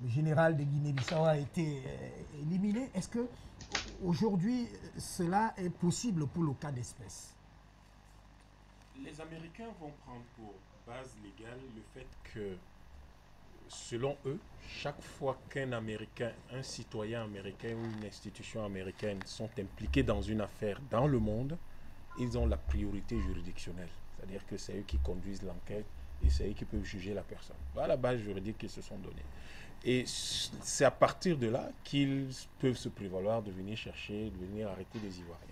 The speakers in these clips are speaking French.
le général de Guinée-Bissau a été éliminé. Est-ce que aujourd'hui cela est possible pour le cas d'espèce? Les Américains vont prendre pour base légale le fait que, selon eux, chaque fois qu'un Américain, un citoyen américain ou une institution américaine sont impliqués dans une affaire dans le monde, ils ont la priorité juridictionnelle. C'est-à-dire que c'est eux qui conduisent l'enquête et c'est eux qui peuvent juger la personne. Voilà la base juridique qu'ils se sont donnée. Et c'est à partir de là qu'ils peuvent se prévaloir de venir chercher, de venir arrêter des Ivoiriens.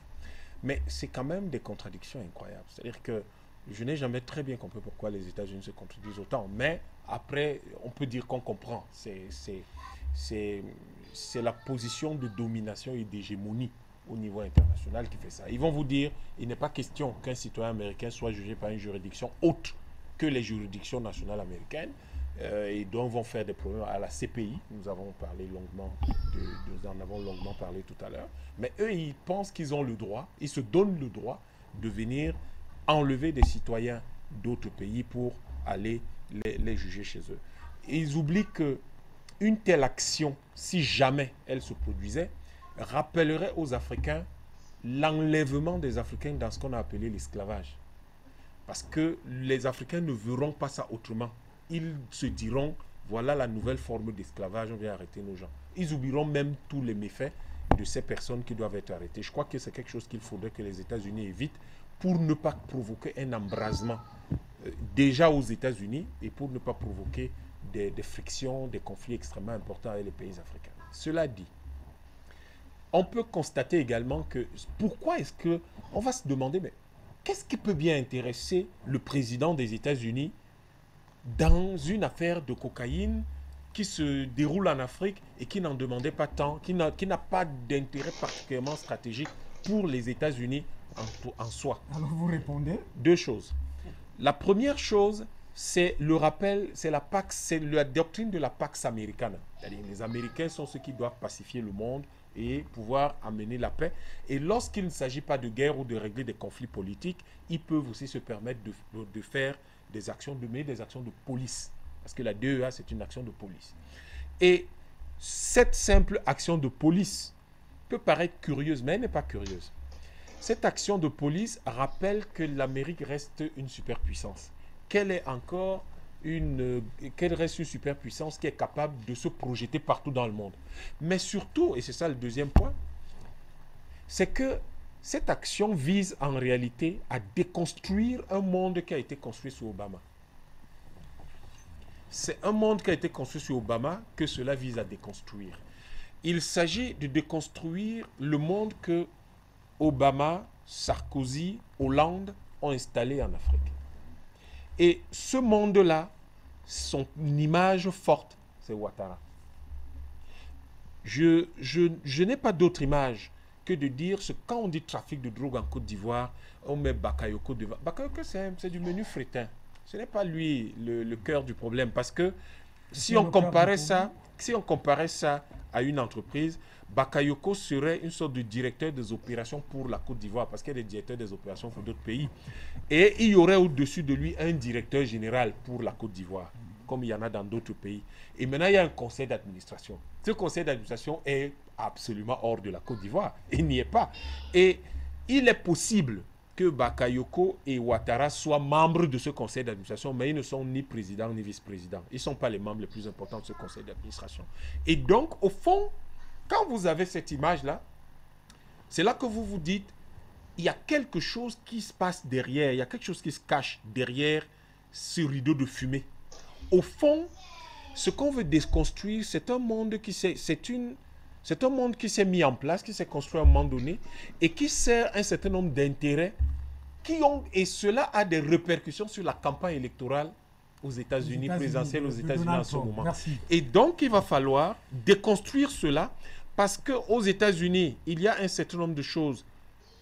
Mais c'est quand même des contradictions incroyables. C'est-à-dire que je n'ai jamais très bien compris pourquoi les États-Unis se contredisent autant. Mais après, on peut dire qu'on comprend. C'est la position de domination et d'hégémonie au niveau international qui fait ça. Ils vont vous dire, il n'est pas question qu'un citoyen américain soit jugé par une juridiction autre que les juridictions nationales américaines, et dont vont faire des problèmes à la CPI. Nous avons parlé longuement, nous en avons longuement parlé tout à l'heure. Mais eux, ils pensent qu'ils ont le droit, ils se donnent le droit de venir enlever des citoyens d'autres pays pour aller les juger chez eux. Et ils oublient que une telle action, si jamais elle se produisait, rappellerait aux Africains l'enlèvement des Africains dans ce qu'on a appelé l'esclavage. Parce que les Africains ne verront pas ça autrement. Ils se diront, voilà la nouvelle forme d'esclavage, on vient arrêter nos gens. Ils oublieront même tous les méfaits de ces personnes qui doivent être arrêtées. Je crois que c'est quelque chose qu'il faudrait que les États-Unis évitent pour ne pas provoquer un embrasement déjà aux États-Unis et pour ne pas provoquer des frictions, des conflits extrêmement importants avec les pays africains. Cela dit, on peut constater également que pourquoi est-ce que on va se demander, mais qu'est-ce qui peut bien intéresser le président des États-Unis dans une affaire de cocaïne qui se déroule en Afrique et qui n'en demandait pas tant, qui n'a pas d'intérêt particulièrement stratégique pour les États-Unis en soi. Alors vous répondez? Deux choses. La première chose, c'est le rappel, c'est la doctrine de la Pax Americana. C'est-à-dire les Américains sont ceux qui doivent pacifier le monde et pouvoir amener la paix. Et lorsqu'il ne s'agit pas de guerre ou de régler des conflits politiques, ils peuvent aussi se permettre de faire des actions, de mener des actions de police. Parce que la DEA, c'est une action de police. Et cette simple action de police peut paraître curieuse, mais elle n'est pas curieuse. Cette action de police rappelle que l'Amérique reste une superpuissance. Qu'elle reste une superpuissance qui est capable de se projeter partout dans le monde. Mais surtout, et c'est ça le deuxième point, c'est que cette action vise en réalité à déconstruire un monde qui a été construit sous Obama. C'est un monde qui a été construit sous Obama que cela vise à déconstruire. Il s'agit de déconstruire le monde que Obama, Sarkozy, Hollande ont installé en Afrique. Et ce monde-là, son image forte, c'est Ouattara. Je n'ai pas d'autre image que de dire que quand on dit trafic de drogue en Côte d'Ivoire, on met Bakayoko devant. Bakayoko, c'est du menu frétin. Ce n'est pas lui le cœur du problème. Parce que si on comparait ça à une entreprise, Bakayoko serait une sorte de directeur des opérations pour la Côte d'Ivoire, parce qu'il y a des directeurs des opérations pour d'autres pays. Et il y aurait au-dessus de lui un directeur général pour la Côte d'Ivoire, comme il y en a dans d'autres pays. Et maintenant, il y a un conseil d'administration. Ce conseil d'administration est absolument hors de la Côte d'Ivoire. Il n'y est pas. Et il est possible que Bakayoko et Ouattara soient membres de ce conseil d'administration, mais ils ne sont ni président ni vice-président. Ils ne sont pas les membres les plus importants de ce conseil d'administration. Et donc, au fond, quand vous avez cette image-là, c'est là que vous vous dites, il y a quelque chose qui se passe derrière, il y a quelque chose qui se cache derrière ce rideau de fumée. Au fond, ce qu'on veut déconstruire, c'est un monde qui c'est un monde qui s'est mis en place, qui s'est construit à un moment donné et qui sert un certain nombre d'intérêts et cela a des répercussions sur la campagne électorale aux États-Unis, présidentielle aux États-Unis en ce moment. Merci. Et donc, il va falloir déconstruire cela parce qu'aux États-Unis, il y a un certain nombre de choses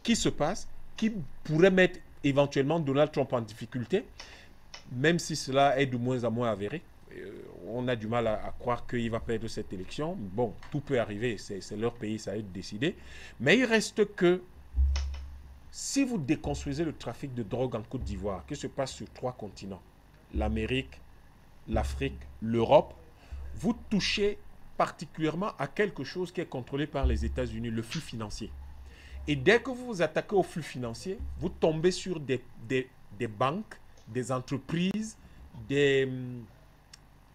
qui se passent qui pourraient mettre éventuellement Donald Trump en difficulté, même si cela est de moins en moins avéré. On a du mal à croire qu'il va perdre cette élection. Bon, tout peut arriver, c'est leur pays, ça a été décidé. Mais il reste que si vous déconstruisez le trafic de drogue en Côte d'Ivoire, qui se passe sur 3 continents, l'Amérique, l'Afrique, l'Europe, vous touchez particulièrement à quelque chose qui est contrôlé par les États-Unis, le flux financier. Et dès que vous vous attaquez au flux financier, vous tombez sur des banques, des entreprises,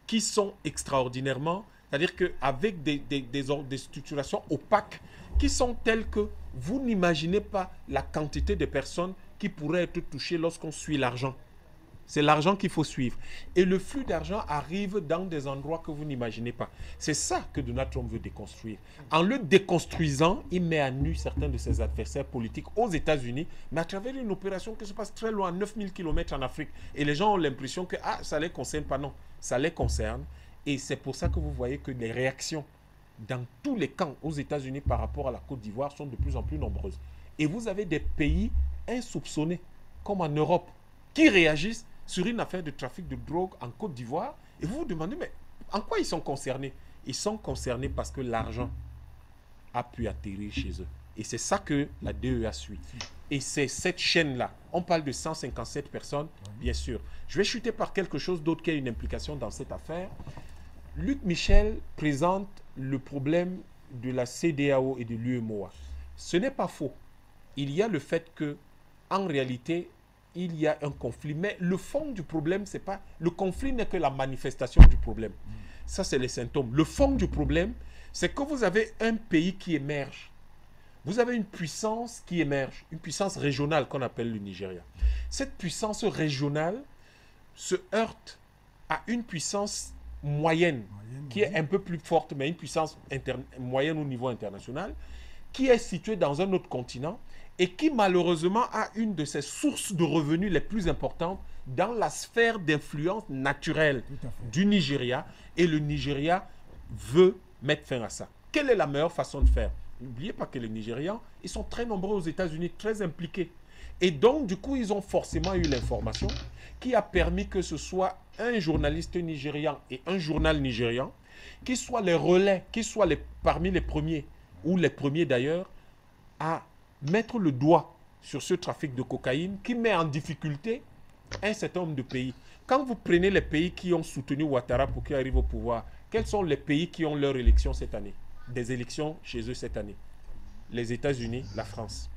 qui sont extraordinairement, c'est-à-dire qu'avec des structurations opaques qui sont telles que vous n'imaginez pas la quantité de personnes qui pourraient être touchées lorsqu'on suit l'argent. C'est l'argent qu'il faut suivre. Et le flux d'argent arrive dans des endroits que vous n'imaginez pas. C'est ça que Donald Trump veut déconstruire. En le déconstruisant, il met à nu certains de ses adversaires politiques aux États-Unis, mais à travers une opération qui se passe très loin, 9000 km en Afrique. Et les gens ont l'impression que ça ne les concerne pas. Non, ça les concerne. Et c'est pour ça que vous voyez que les réactions dans tous les camps aux États-Unis par rapport à la Côte d'Ivoire sont de plus en plus nombreuses. Et vous avez des pays insoupçonnés, comme en Europe, qui réagissent sur une affaire de trafic de drogue en Côte d'Ivoire. Et vous vous demandez, mais en quoi ils sont concernés? Ils sont concernés parce que l'argent a pu atterrir chez eux. Et c'est ça que la DEA suit. Et c'est cette chaîne-là. On parle de 157 personnes, bien sûr. Je vais chuter par quelque chose d'autre qui a une implication dans cette affaire. Luc Michel présente le problème de la CEDEAO et de l'UEMOA. Ce n'est pas faux. Il y a le fait que, en réalité, il y a un conflit. Mais le fond du problème, c'est pas... Le conflit n'est que la manifestation du problème. Ça, c'est les symptômes. Le fond du problème, c'est que vous avez un pays qui émerge. Vous avez une puissance qui émerge, une puissance régionale qu'on appelle le Nigeria. Cette puissance régionale se heurte à une puissance moyenne qui est un peu plus forte, mais une puissance moyenne au niveau international, qui est située dans un autre continent et qui malheureusement a une de ses sources de revenus les plus importantes dans la sphère d'influence naturelle du Nigeria. Et le Nigeria veut mettre fin à ça. Quelle est la meilleure façon de faire? N'oubliez pas que les Nigérians, ils sont très nombreux aux États-Unis, très impliqués. Et donc, du coup, ils ont forcément eu l'information qui a permis que ce soit un journaliste nigérian et un journal nigérian qui soient les relais, qui soient parmi les premiers, ou les premiers d'ailleurs, à mettre le doigt sur ce trafic de cocaïne qui met en difficulté un certain nombre de pays. Quand vous prenez les pays qui ont soutenu Ouattara pour qu'il arrive au pouvoir, quels sont les pays qui ont leur élection cette année? Des élections chez eux cette année? Les États-Unis, la France.